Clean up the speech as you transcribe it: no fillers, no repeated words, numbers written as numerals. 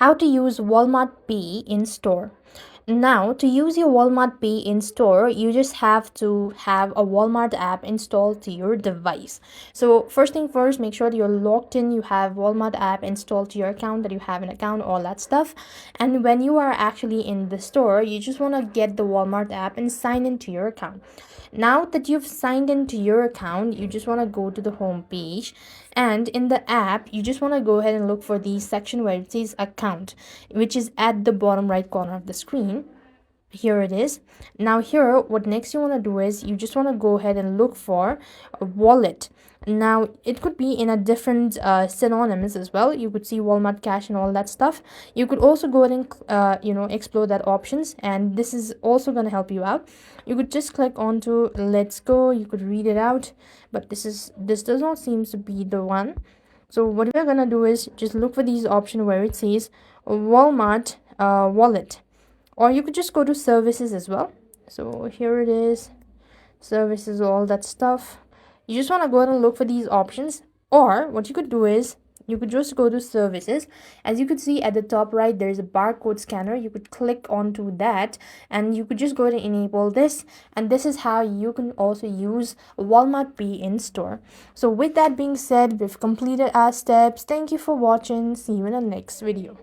How to use Walmart Pay in store. Now, to use your Walmart Pay in store, you just have to have a Walmart app installed to your device. So, first thing first, make sure that you're logged in, you have Walmart app installed to your account, that you have an account, all that stuff. And when you are actually in the store, you just want to get the Walmart app and sign into your account. Now that you've signed into your account, you just want to go to the home page, and in the app you just want to go ahead and look for the section where it says account, which is at the bottom right corner of the screen. Here it is. Now here, what next you want to do is you just want to go ahead and look for a wallet. Now it could be in a different synonyms as well. You could see Walmart cash and all that stuff. You could also go ahead and explore that options, and this is also going to help you out. You could just click onto let's go. You could read it out, but this does not seem to be the one. So what we're gonna do is just look for these option where it says Walmart wallet, or you could just go to services as well. So here it is, services, all that stuff. You just want to go ahead and look for these options, or what you could do is you could just go to services. As you could see at the top right, there is a barcode scanner. You could click onto that, and you could just go ahead and enable this, and this is how you can also use Walmart Pay in store. So with that being said, we've completed our steps. Thank you for watching. See you in the next video.